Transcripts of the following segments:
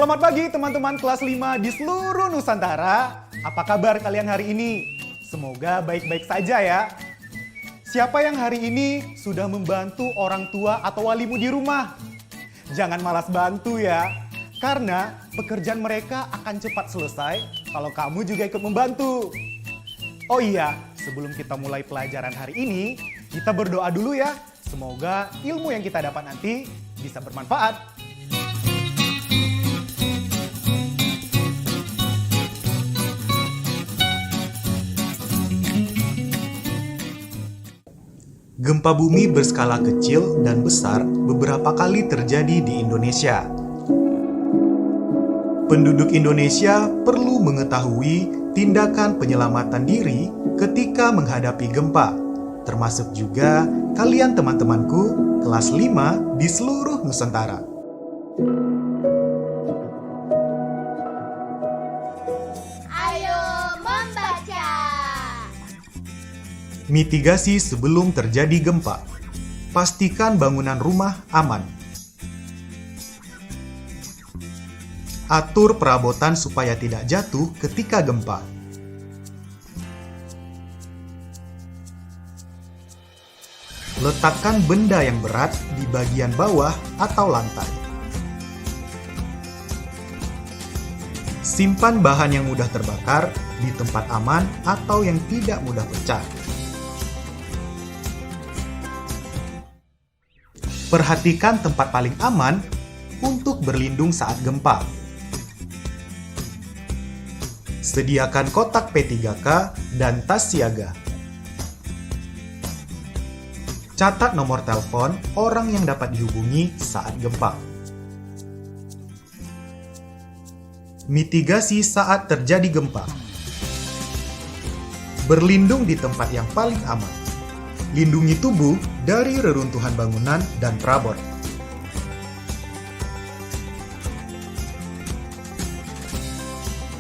Selamat pagi teman-teman kelas 5 di seluruh Nusantara. Apa kabar kalian hari ini? Semoga baik-baik saja ya. Siapa yang hari ini sudah membantu orang tua atau walimu di rumah? Jangan malas bantu ya. Karena pekerjaan mereka akan cepat selesai kalau kamu juga ikut membantu. Oh iya, sebelum kita mulai pelajaran hari ini, kita berdoa dulu ya. Semoga ilmu yang kita dapat nanti bisa bermanfaat. Gempa bumi berskala kecil dan besar beberapa kali terjadi di Indonesia. Penduduk Indonesia perlu mengetahui tindakan penyelamatan diri ketika menghadapi gempa, termasuk juga kalian teman-temanku kelas 5 di seluruh Nusantara. Mitigasi sebelum terjadi gempa. Pastikan bangunan rumah aman. Atur perabotan supaya tidak jatuh ketika gempa. Letakkan benda yang berat di bagian bawah atau lantai. Simpan bahan yang mudah terbakar di tempat aman atau yang tidak mudah pecah. Perhatikan tempat paling aman untuk berlindung saat gempa. Sediakan kotak P3K dan tas siaga. Catat nomor telepon orang yang dapat dihubungi saat gempa. Mitigasi saat terjadi gempa. Berlindung di tempat yang paling aman. Lindungi tubuh dari reruntuhan bangunan dan perabot.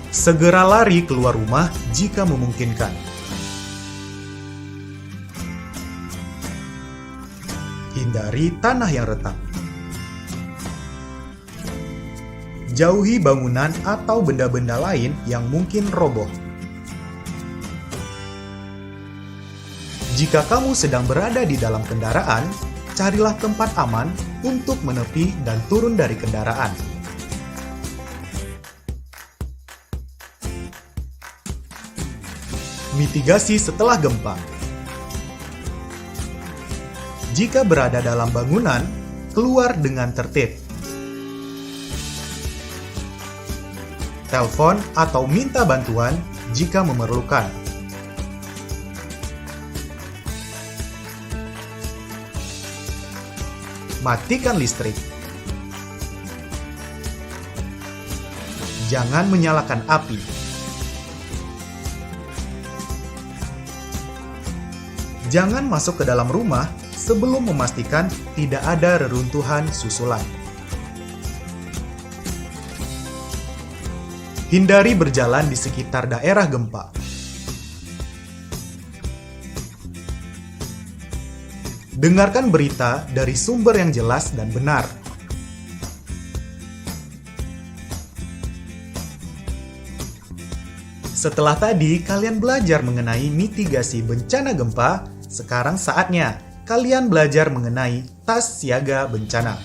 Segera lari keluar rumah jika memungkinkan. Hindari tanah yang retak. Jauhi bangunan atau benda-benda lain yang mungkin roboh. Jika kamu sedang berada di dalam kendaraan, carilah tempat aman untuk menepi dan turun dari kendaraan. Mitigasi setelah gempa. Jika berada dalam bangunan, keluar dengan tertib. Telepon atau minta bantuan jika memerlukan. Matikan listrik. Jangan menyalakan api. Jangan masuk ke dalam rumah sebelum memastikan tidak ada reruntuhan susulan. Hindari berjalan di sekitar daerah gempa. Dengarkan berita dari sumber yang jelas dan benar. Setelah tadi kalian belajar mengenai mitigasi bencana gempa, sekarang saatnya kalian belajar mengenai tas siaga bencana.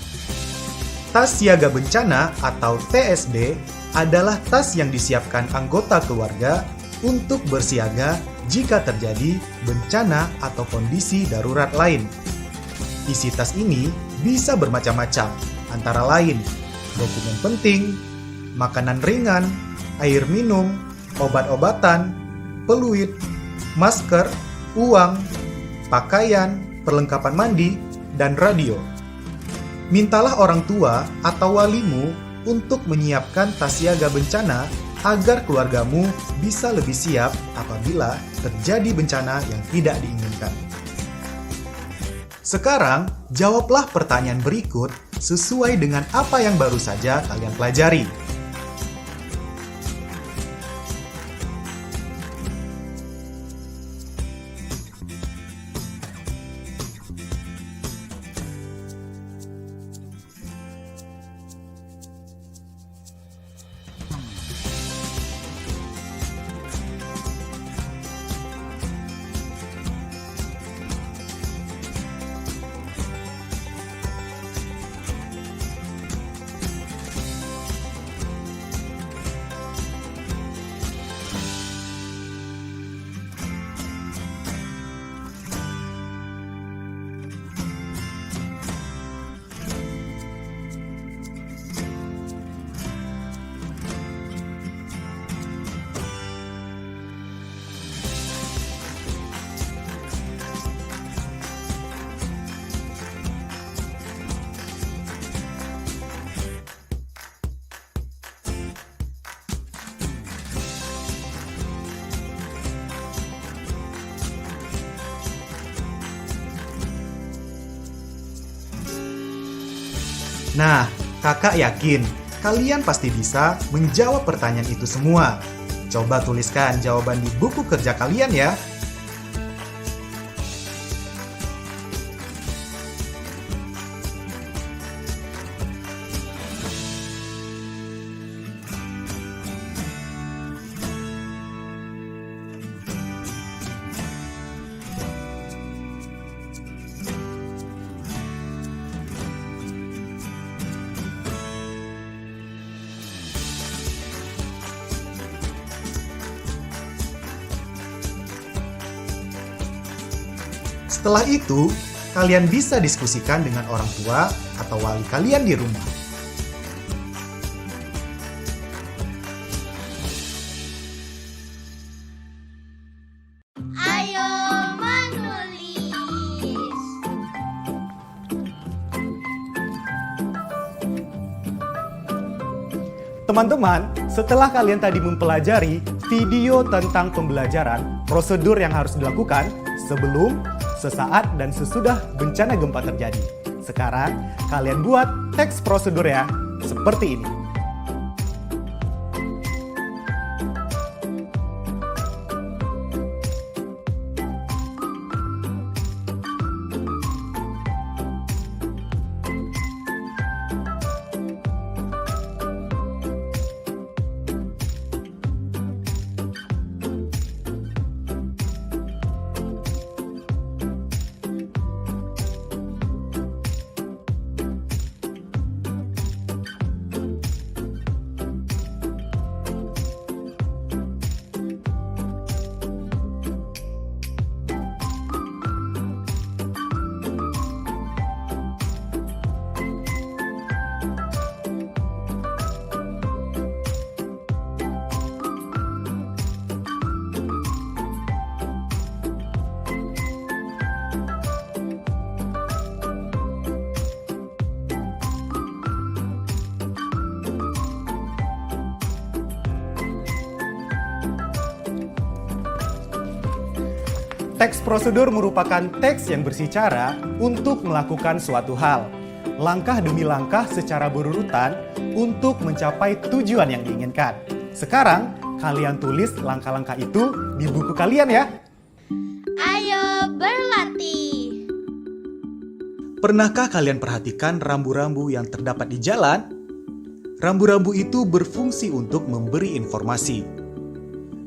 Tas siaga bencana atau TSB adalah tas yang disiapkan anggota keluarga untuk bersiaga jika terjadi bencana atau kondisi darurat lain. Isi tas ini bisa bermacam-macam, antara lain dokumen penting, makanan ringan, air minum, obat-obatan, peluit, masker, uang, pakaian, perlengkapan mandi, dan radio. Mintalah orang tua atau walimu untuk menyiapkan tas siaga bencana agar keluargamu bisa lebih siap apabila terjadi bencana yang tidak diinginkan. Sekarang, jawablah pertanyaan berikut sesuai dengan apa yang baru saja kalian pelajari. Nah, kakak yakin kalian pasti bisa menjawab pertanyaan itu semua. Coba tuliskan jawaban di buku kerja kalian ya. Setelah itu, kalian bisa diskusikan dengan orang tua atau wali kalian di rumah. Ayo menulis. Teman-teman, setelah kalian tadi mempelajari video tentang pembelajaran prosedur yang harus dilakukan sebelum, sesaat, dan sesudah bencana gempa terjadi. Sekarang, kalian buat teks prosedur ya, seperti ini. Teks prosedur merupakan teks yang berbicara untuk melakukan suatu hal, langkah demi langkah secara berurutan untuk mencapai tujuan yang diinginkan. Sekarang, kalian tulis langkah-langkah itu di buku kalian ya. Ayo berlatih. Pernahkah kalian perhatikan rambu-rambu yang terdapat di jalan? Rambu-rambu itu berfungsi untuk memberi informasi.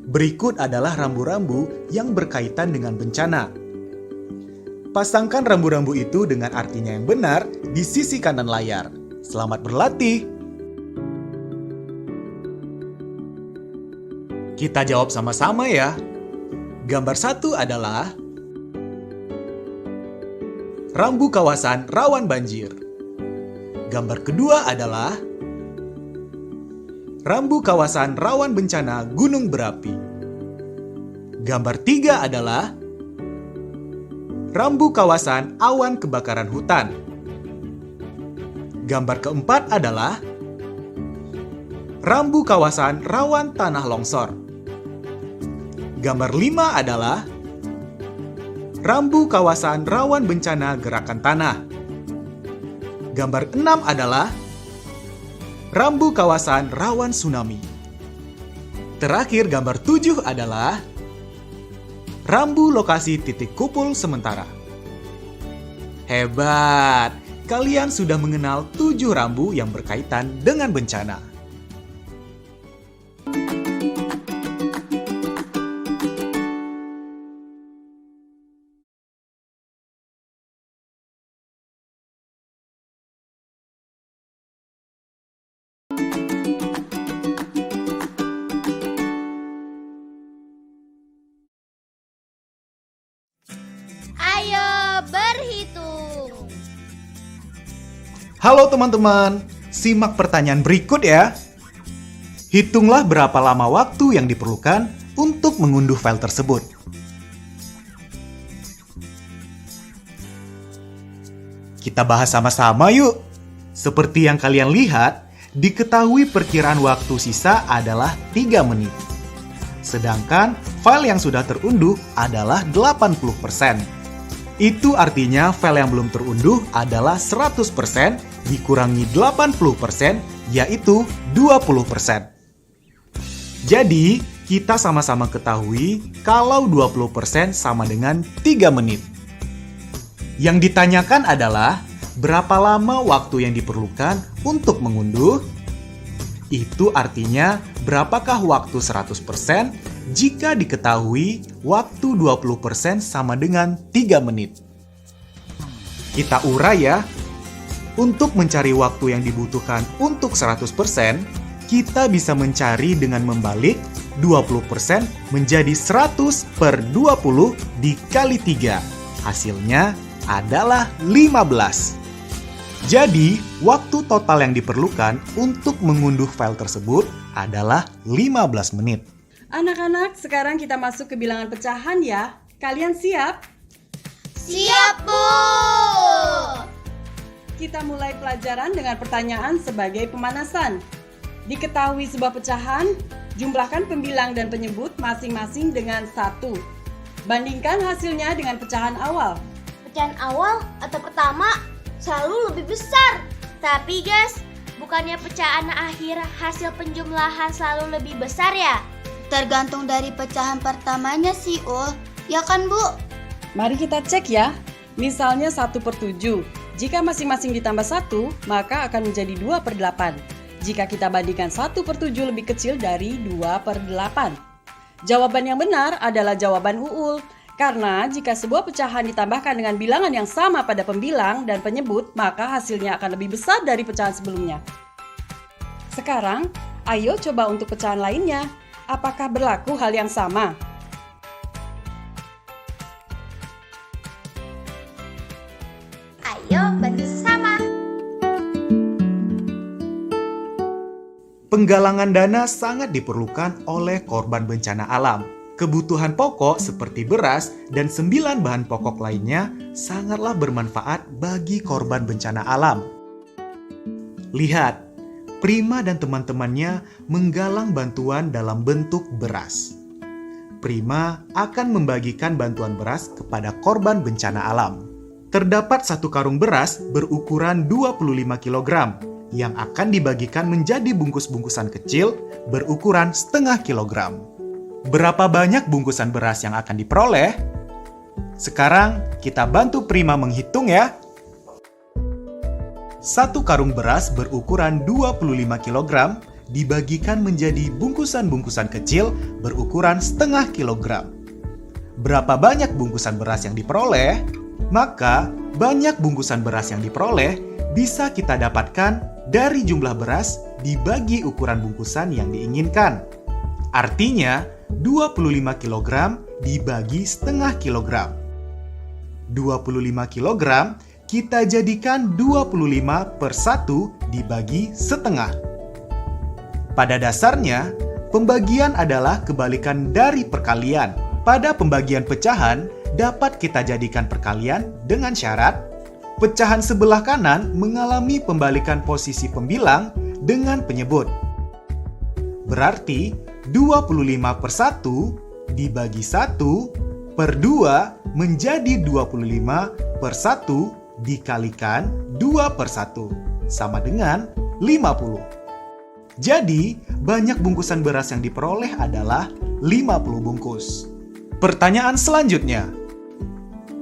Berikut adalah rambu-rambu yang berkaitan dengan bencana. Pasangkan rambu-rambu itu dengan artinya yang benar di sisi kanan layar. Selamat berlatih! Kita jawab sama-sama ya. Gambar 1 adalah rambu kawasan rawan banjir. Gambar kedua adalah rambu kawasan rawan bencana gunung berapi. Gambar 3 adalah rambu kawasan awan kebakaran hutan. Gambar keempat adalah rambu kawasan rawan tanah longsor. Gambar 5 adalah rambu kawasan rawan bencana gerakan tanah. Gambar 6 adalah rambu kawasan rawan tsunami. Terakhir, gambar 7 adalah rambu lokasi titik kumpul sementara. Hebat! Kalian sudah mengenal 7 rambu yang berkaitan dengan bencana. Ayo berhitung. Halo teman-teman, simak pertanyaan berikut ya. Hitunglah berapa lama waktu yang diperlukan untuk mengunduh file tersebut. Kita bahas sama-sama yuk. Seperti yang kalian lihat, diketahui perkiraan waktu sisa adalah 3 menit. Sedangkan file yang sudah terunduh adalah 80%. Itu artinya file yang belum terunduh adalah 100% dikurangi 80%, yaitu 20%. Jadi, kita sama-sama ketahui kalau 20% sama dengan 3 menit. Yang ditanyakan adalah berapa lama waktu yang diperlukan untuk mengunduh? Itu artinya berapakah waktu 100% jika diketahui waktu 20% sama dengan 3 menit. Kita urai ya. Untuk mencari waktu yang dibutuhkan untuk 100%, kita bisa mencari dengan membalik 20% menjadi 100 per 20 dikali 3. Hasilnya adalah 15. Jadi, waktu total yang diperlukan untuk mengunduh file tersebut adalah 15 menit. Anak-anak, sekarang kita masuk ke bilangan pecahan ya. Kalian siap? Siap, Bu. Kita mulai pelajaran dengan pertanyaan sebagai pemanasan. Diketahui sebuah pecahan, jumlahkan pembilang dan penyebut masing-masing dengan 1. Bandingkan hasilnya dengan pecahan awal. Pecahan awal atau pertama selalu lebih besar. Tapi guys, bukannya pecahan akhir hasil penjumlahan selalu lebih besar ya? Tergantung dari pecahan pertamanya sih, Ul. Ya kan, Bu? Mari kita cek ya. Misalnya 1 per 7. Jika masing-masing ditambah 1, maka akan menjadi 2 per 8. Jika kita bandingkan 1 per 7 lebih kecil dari 2 per 8. Jawaban yang benar adalah jawaban Uul. Karena jika sebuah pecahan ditambahkan dengan bilangan yang sama pada pembilang dan penyebut, maka hasilnya akan lebih besar dari pecahan sebelumnya. Sekarang, ayo coba untuk pecahan lainnya. Apakah berlaku hal yang sama? Ayo bantu sesama. Penggalangan dana sangat diperlukan oleh korban bencana alam. Kebutuhan pokok seperti beras dan 9 bahan pokok lainnya sangatlah bermanfaat bagi korban bencana alam. Lihat, Prima dan teman-temannya menggalang bantuan dalam bentuk beras. Prima akan membagikan bantuan beras kepada korban bencana alam. Terdapat 1 karung beras berukuran 25 kg yang akan dibagikan menjadi bungkus-bungkusan kecil berukuran setengah kilogram. Berapa banyak bungkusan beras yang akan diperoleh? Sekarang kita bantu Prima menghitung ya. 1 karung beras berukuran 25 kg dibagikan menjadi bungkusan-bungkusan kecil berukuran setengah kilogram. Berapa banyak bungkusan beras yang diperoleh? Maka, banyak bungkusan beras yang diperoleh bisa kita dapatkan dari jumlah beras dibagi ukuran bungkusan yang diinginkan. Artinya, 25 kg dibagi setengah kilogram. 25 kg kita jadikan 25 per 1 dibagi setengah. Pada dasarnya, pembagian adalah kebalikan dari perkalian. Pada pembagian pecahan, dapat kita jadikan perkalian dengan syarat pecahan sebelah kanan mengalami pembalikan posisi pembilang dengan penyebut. Berarti 25 per 1 dibagi 1 per 2 menjadi 25 per 1 dikalikan 2 per 1 sama dengan 50. Jadi, banyak bungkusan beras yang diperoleh adalah 50 bungkus. Pertanyaan selanjutnya.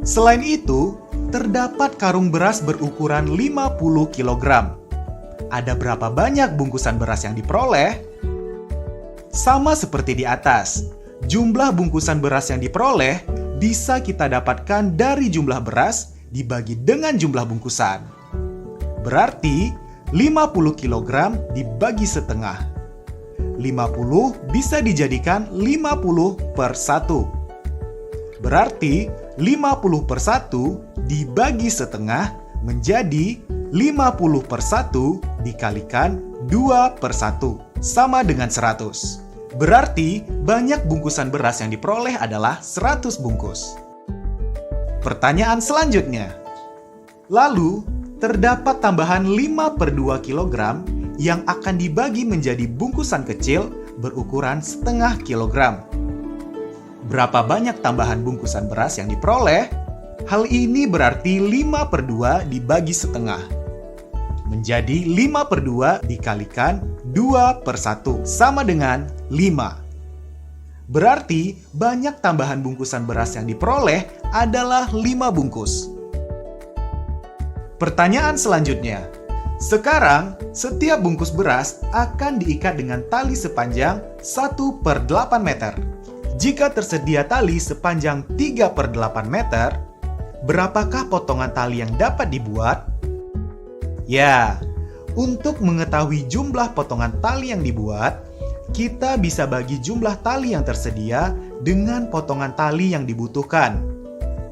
Selain itu, terdapat karung beras berukuran 50 kg. Ada berapa banyak bungkusan beras yang diperoleh? Sama seperti di atas, jumlah bungkusan beras yang diperoleh bisa kita dapatkan dari jumlah beras dibagi dengan jumlah bungkusan. Berarti 50 kg dibagi setengah. 50 bisa dijadikan 50 per 1. Berarti 50 per 1 dibagi setengah menjadi 50 per 1 dikalikan 2 per 1 sama dengan 100. Berarti banyak bungkusan beras yang diperoleh adalah 100 bungkus. Pertanyaan selanjutnya. Lalu, terdapat tambahan 5 per 2 kg yang akan dibagi menjadi bungkusan kecil berukuran setengah kilogram. Berapa banyak tambahan bungkusan beras yang diperoleh? Hal ini berarti 5 per 2 dibagi setengah. Menjadi 5 per 2 dikalikan 2 per 1 sama dengan 5. Berarti banyak tambahan bungkusan beras yang diperoleh adalah 5 bungkus. Pertanyaan selanjutnya. Sekarang, setiap bungkus beras akan diikat dengan tali sepanjang 1 per 8 meter. Jika tersedia tali sepanjang 3 per 8 meter, berapakah potongan tali yang dapat dibuat? Ya, untuk mengetahui jumlah potongan tali yang dibuat, kita bisa bagi jumlah tali yang tersedia dengan potongan tali yang dibutuhkan.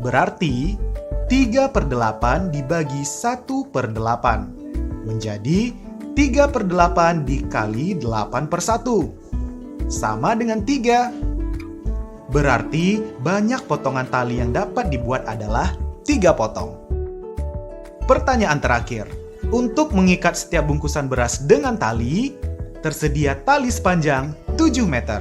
Berarti, 3 per 8 dibagi 1 per 8 menjadi 3 per 8 dikali 8 per 1 sama dengan 3. Berarti banyak potongan tali yang dapat dibuat adalah 3 potong. Pertanyaan terakhir. Untuk mengikat setiap bungkusan beras dengan tali, tersedia tali sepanjang 7 meter.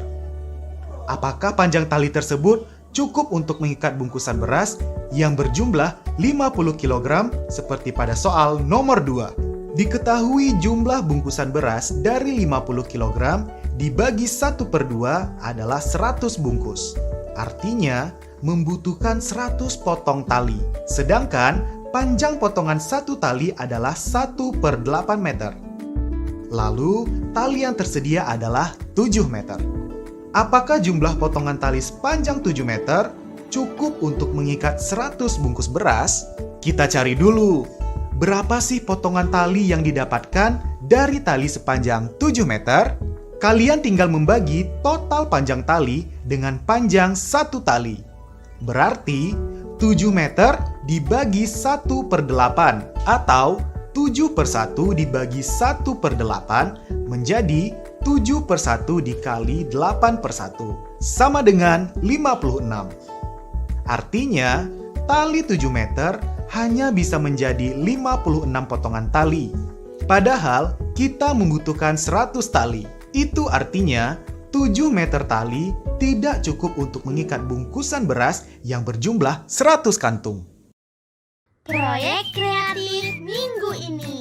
Apakah panjang tali tersebut cukup untuk mengikat bungkusan beras yang berjumlah 50 kg seperti pada soal nomor 2? Diketahui jumlah bungkusan beras dari 50 kg dibagi 1 per 2 adalah 100 bungkus. Artinya, membutuhkan 100 potong tali. Sedangkan, panjang potongan satu tali adalah 1 per 8 meter. Lalu, tali yang tersedia adalah 7 meter. Apakah jumlah potongan tali sepanjang 7 meter cukup untuk mengikat 100 bungkus beras? Kita cari dulu. Berapa sih potongan tali yang didapatkan dari tali sepanjang 7 meter? Kalian tinggal membagi total panjang tali dengan panjang satu tali. Berarti 7 meter dibagi 1 per 8 atau 7 per 1 dibagi 1 per 8 menjadi 7 per 1 dikali 8 per 1 sama dengan 56. Artinya, tali 7 meter hanya bisa menjadi 56 potongan tali. Padahal, kita membutuhkan 100 tali. Itu artinya, 7 meter tali tidak cukup untuk mengikat bungkusan beras yang berjumlah 100 kantung. Proyek kreatif minggu ini.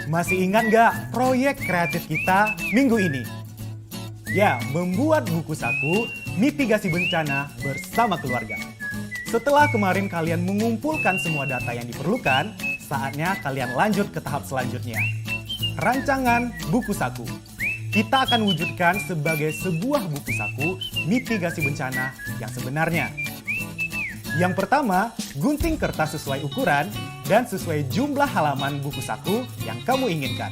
Masih ingat nggak proyek kreatif kita minggu ini? Ya, membuat buku saku mitigasi bencana bersama keluarga. Setelah kemarin kalian mengumpulkan semua data yang diperlukan, saatnya kalian lanjut ke tahap selanjutnya. Rancangan buku saku. Kita akan wujudkan sebagai sebuah buku saku mitigasi bencana yang sebenarnya. Yang pertama, gunting kertas sesuai ukuran dan sesuai jumlah halaman buku saku yang kamu inginkan.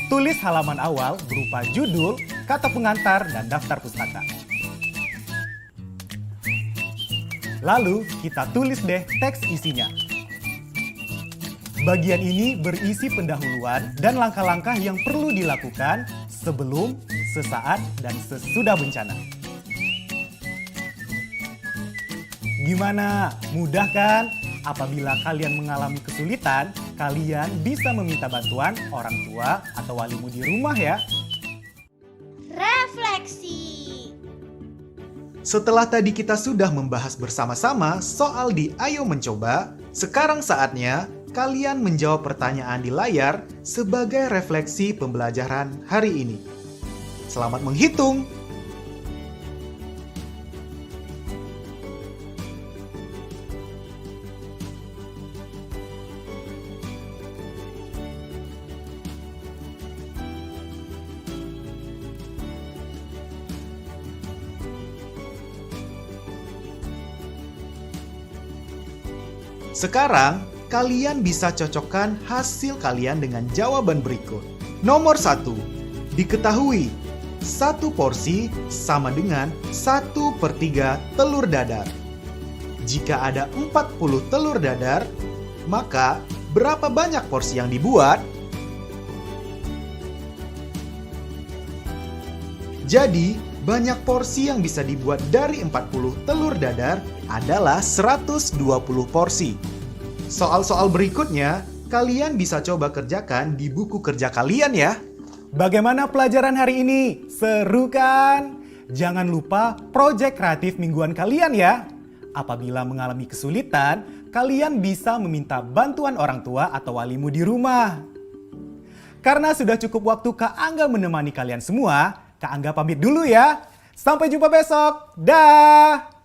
Tulis halaman awal berupa judul, kata pengantar, dan daftar pustaka. Lalu kita tulis deh teks isinya. Bagian ini berisi pendahuluan dan langkah-langkah yang perlu dilakukan sebelum, sesaat, dan sesudah bencana. Gimana? Mudah kan? Apabila kalian mengalami kesulitan, kalian bisa meminta bantuan orang tua atau walimu di rumah ya. Refleksi. Setelah tadi kita sudah membahas bersama-sama soal di Ayo Mencoba, sekarang saatnya kalian menjawab pertanyaan di layar sebagai refleksi pembelajaran hari ini. Selamat menghitung! Sekarang, kalian bisa cocokkan hasil kalian dengan jawaban berikut. Nomor 1. Diketahui, 1 porsi sama dengan 1/3 telur dadar. Jika ada 40 telur dadar, maka berapa banyak porsi yang dibuat? Jadi, banyak porsi yang bisa dibuat dari 40 telur dadar adalah 120 porsi. Soal-soal berikutnya, kalian bisa coba kerjakan di buku kerja kalian ya. Bagaimana pelajaran hari ini? Seru kan? Jangan lupa proyek kreatif mingguan kalian ya. Apabila mengalami kesulitan, kalian bisa meminta bantuan orang tua atau walimu di rumah. Karena sudah cukup waktu Kak Angga menemani kalian semua, Kak Angga pamit dulu ya. Sampai jumpa besok. Dah.